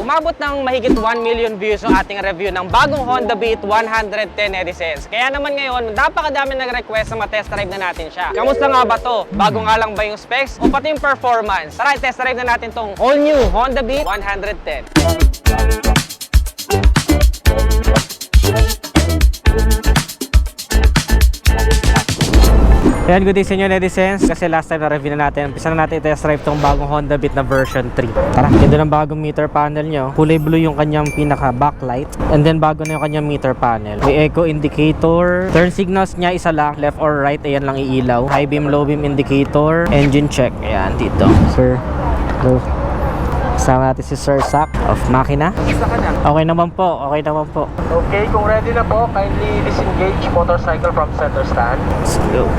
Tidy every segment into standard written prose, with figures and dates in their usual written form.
umabot ng mahigit 1 million views yung ating review ng bagong Honda Beat 110 netizens. Kaya naman ngayon, napakadami nag-request na matest drive na natin siya. Kamusta nga ba to? Bago nga lang ba yung specs o pati yung performance? Tara, test drive na natin tong all new Honda Beat 110. Ayan, good day sa inyo netizens. Kasi last time na review na natin, umpisa na natin test drive tong bagong Honda Beat na version 3. Tara, ganda ng bagong meter panel nyo. Kulay blue yung kanyang pinaka backlight. And then bago na yung kanyang meter panel. May echo indicator. Turn signals niya isa lang, left or right, ayan lang iilaw. High beam, low beam indicator. Engine check, ayan dito. Sir, go. Kasama natin si Sir Sak of Makina. Okay naman po, okay naman po. Okay, kung ready na po, kindly disengage motorcycle from center stand. Let's go.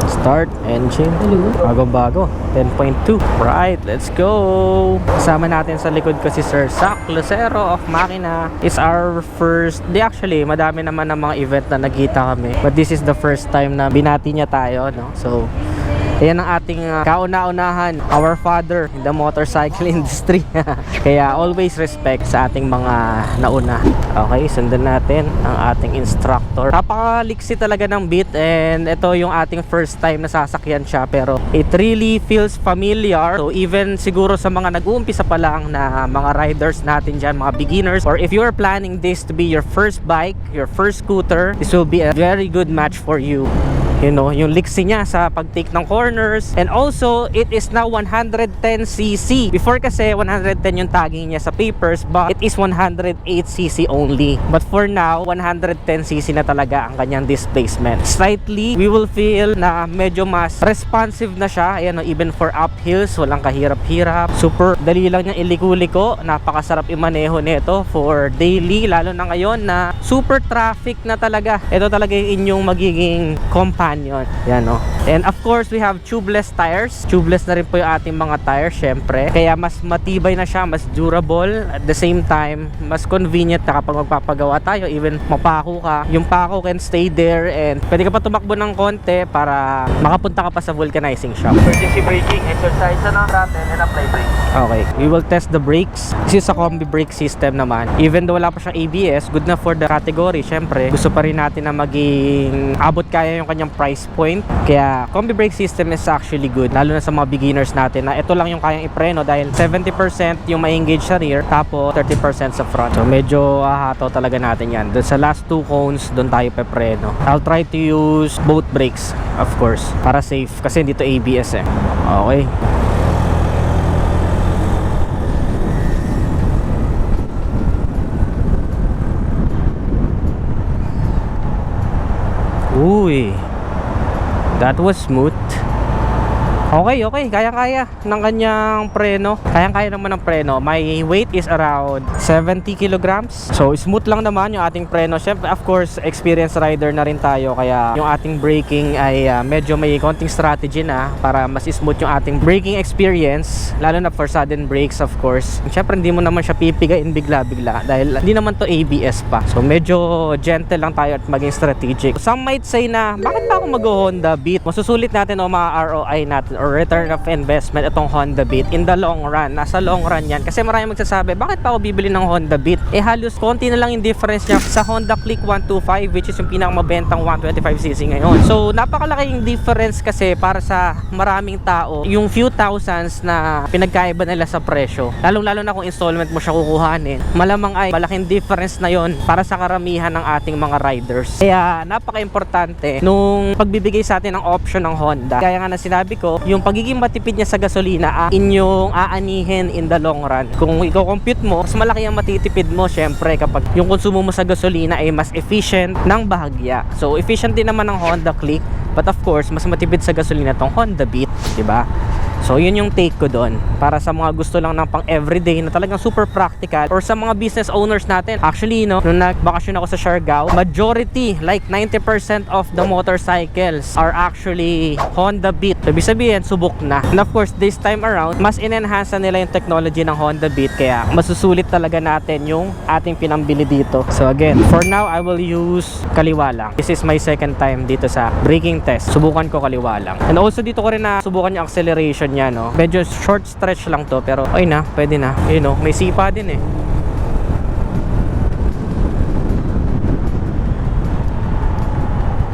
Start engine. Bago-bago. 10.2. Right, let's go. Kasama natin sa likod ko si Sir Sak Lucero of Makina. It's our first, actually, madami naman ng mga event na nagkita kami. But this is the first time na binati niya tayo, no? So, ayan ang ating kauna-unahan, our father in the motorcycle industry. Kaya always respect sa ating mga nauna. Okay, sundan natin ang ating instructor. Napakaliksi talaga ng Beat, and ito yung ating first time na sasakyan siya, pero it really feels familiar. So even siguro sa mga nag-uumpisa pa lang na mga riders natin dyan, mga beginners, or if you're planning this to be your first bike, your first scooter, this will be a very good match for you. You know, yung liksi niya sa pag-take ng corners. And also, it is now 110cc. Before kasi, 110 yung tagging niya sa papers, but it is 108cc only. But for now, 110cc na talaga ang kanyang displacement. Slightly, we will feel na medyo mas responsive na siya. Ayan, even for uphills, walang kahirap-hirap. Super dali lang niyang iliko-liko. Napakasarap imaneho nito for daily, lalo na ngayon na super traffic na talaga. Ito talaga yung inyong magiging companion. Yan, no? And of course, we have tubeless tires. Tubeless na rin po yung ating mga tires, syempre. Kaya mas matibay na siya, mas durable. At the same time, mas convenient na kapag magpapagawa tayo. Even mapako ka, yung pako can stay there, and pwede ka pa tumakbo ng konti para makapunta ka pa sa vulcanizing shop. Emergency braking, exercise na natin, and apply brake. Okay, we will test the brakes. This is a combi brake system naman. Even though wala pa siyang ABS, good na for the category. Syempre, gusto pa rin natin na maging abot kaya yung kanyang price point. Kaya combi brake system is actually good, lalo na sa mga beginners natin na ito lang yung kayang ipreno, dahil 70% yung ma-engage sa rear, tapos 30% sa front. So medyo ahataw talaga natin yan. Doon sa last two cones, doon tayo pepreno. I'll try to use both brakes, of course, para safe, kasi dito ABS eh. Okay. Uy, that was smooth. Okay, kaya-kaya ng kanyang preno. Kaya-kaya naman ng preno. My weight is around 70 kilograms. So, smooth lang naman yung ating preno. Syempre, of course, experienced rider na rin tayo. Kaya yung ating braking ay medyo may konting strategy na para mas smooth yung ating braking experience. Lalo na for sudden brakes, of course. Syempre, hindi mo naman siya pipigain bigla-bigla dahil hindi naman to ABS pa. So, medyo gentle lang tayo at maging strategic. Some might say na, bakit pa ako mag-Honda Beat? Masusulit natin o mga ROI natin or return of investment itong Honda Beat in the long run. Nasa long run yan. Kasi maraming magsasabi, bakit pa ako bibili ng Honda Beat? Eh halos konti na lang yung difference niya sa Honda Click 125, which is yung pinakamabentang 125cc ngayon. So napakalaki yung difference kasi para sa maraming tao, yung few thousands na pinagkaiba nila sa presyo. Lalong-lalo na kung installment mo siya kukuhanin. Malamang ay malaking difference na yon para sa karamihan ng ating mga riders. Kaya napaka-importante nung pagbibigay sa atin ng option ng Honda. Kaya nga na sinabi ko, yung pagiging matipid niya sa gasolina inyong aanihin in the long run. Kung i-compute mo, mas malaki ang matitipid mo syempre kapag yung konsumo mo sa gasolina ay mas efficient ng bahagya. So efficient din naman ng Honda Click, but of course mas matipid sa gasolina tong Honda Beat, diba? So yun yung take ko doon para sa mga gusto lang ng pang everyday na talagang super practical, or sa mga business owners natin. Actually, no, nung nagbakasyon ako sa Siargao, majority, like 90% of the motorcycles are actually Honda Beat. So, ibig sabihin, subok na. And of course, this time around, mas in-enhance na nila yung technology ng Honda Beat, kaya masusulit talaga natin yung ating pinambili dito. So again, for now, I will use kaliwa lang. This is my second time dito sa braking test. Subukan ko kaliwa lang. And also dito ko rin na subukan yung acceleration niya, no? Medyo short stretch lang to, pero ay na, pwede na. You know, may sipa din eh.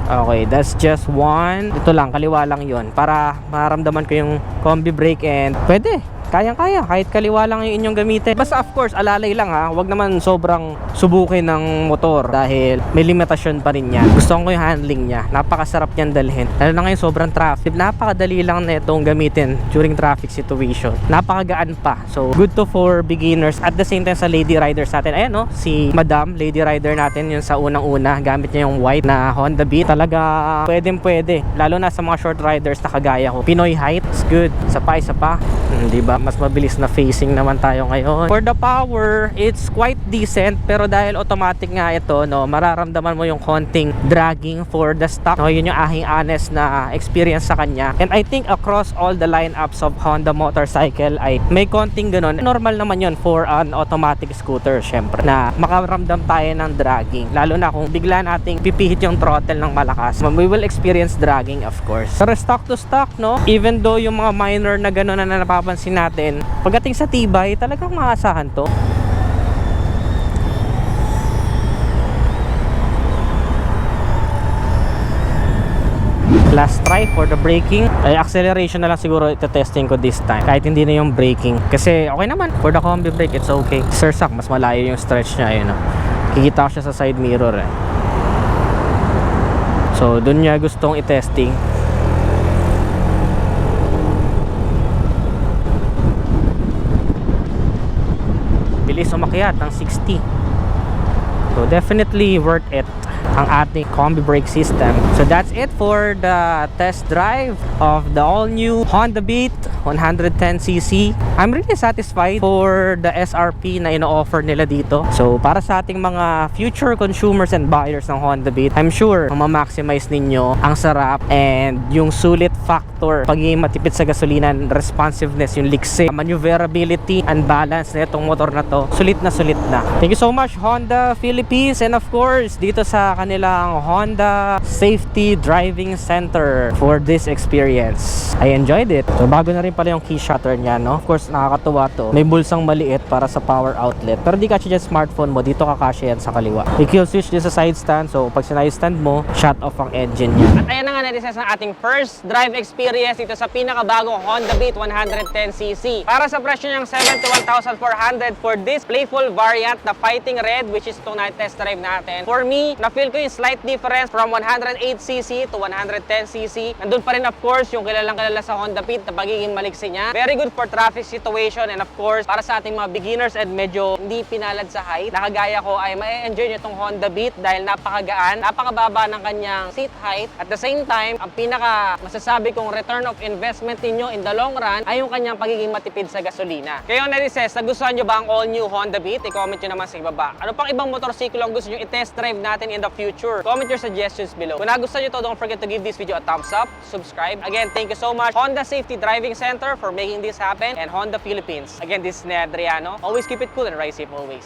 Okay, that's just one. Ito lang, kaliwa lang yon para maramdaman ko yung combi brake and pwede. Kayang-kaya, kahit kaliwa lang yung inyong gamitin. Basta of course, alalay lang ha. Huwag naman sobrang subukin ng motor dahil may limitasyon pa rin yan. Gusto ko yung handling niya. Napakasarap niyan dalhin. Lalo na ngayon sobrang traffic. Napakadali lang na itong gamitin during traffic situation. Napakagaan pa. So, good to for beginners. At the same time sa lady riders natin. Ayan no, si Madam, lady rider natin yung sa unang-una. Gamit niya yung white na Honda Beat. Talaga pwede. Lalo na sa mga short riders na kagaya ko. Pinoy height, it's good. Isa pa. Diba? Mas mabilis na facing naman tayo ngayon. For the power, it's quite decent, pero dahil automatic nga ito, no, mararamdaman mo yung konting dragging for the stock. No, yun yung aking honest na experience sa kanya. And I think across all the lineups of Honda motorcycle ay may konting ganun. Normal naman yun for an automatic scooter, syempre, na makaramdam tayo ng dragging. Lalo na kung bigla nating pipihit yung throttle ng malakas. We will experience dragging, of course. Pero stock to stock, no, even though yung mga minor na ganun na napapansin natin, pagdating sa tibay, talagang maasahan to. Last try for the braking. Ay, acceleration na lang siguro ito-testing ko this time. Kahit hindi na yung braking. Kasi okay naman. For the combi brake, it's okay. Sir Sak, mas malayo yung stretch niya. Ayun, no? Kikita ko siya sa side mirror eh. So, dun niya gustong i-testing. Bilis umakyat ng 60. So definitely worth it ang ating combi brake system. So that's it for the test drive of the all new Honda Beat 110cc. I'm really satisfied for the SRP na ino-offer nila dito. So para sa ating mga future consumers and buyers ng Honda Beat, I'm sure ma-maximize ninyo ang sarap and yung sulit factor, pagiging matipid sa gasolina, responsiveness, yung likse, maneuverability and balance na itong motor na to. Sulit na. Thank you so much Honda Philippines, and of course dito sa kanilang Honda Safety Driving Center for this experience. I enjoyed it. So bago na rin pala yung key shutter niya, no? Of course nakakatuwa to. May bulsang maliit para sa power outlet, pero di kasya dyan smartphone mo, dito kakasya yan sa kaliwa. May kill switch din sa side stand, so pag sinide stand mo, shut off ang engine niya. At ayan na nga netizen ang ating first drive experience dito sa pinakabagong Honda Beat 110cc. Para sa presyo niyang 71,400 for this playful variant na Fighting Red, which is itong na-test drive natin. For me, na-feel ko yung slight difference from 108cc to 110cc. Nandun pa rin of course yung kilalang-kilala sa Honda Beat na pagiging maliksi niya. Very good for traffic situation, and of course para sa ating mga beginners and medyo hindi pinalad sa height, nakagaya ko ay ma-enjoy nyo itong Honda Beat dahil napakagaan, napakababa ng kanyang seat height. At the same time, ang pinaka masasabi kong return of investment ninyo in the long run ay yung kanyang pagiging matipid sa gasolina. Kayo netizen, nagustuhan nyo ba ang all new Honda Beat? I-comment nyo naman sa ibaba. Ano pang ibang motorsiklo ang gusto nyo i-test drive natin in the future? Comment your suggestions below. Kung nagustuhan nyo to, don't forget to give this video a thumbs up, subscribe. Again, thank you so much Honda Safety Driving Center for making this happen, and Honda Philippines. Again, this is Ned Adriano. Always keep it cool and ride safe always.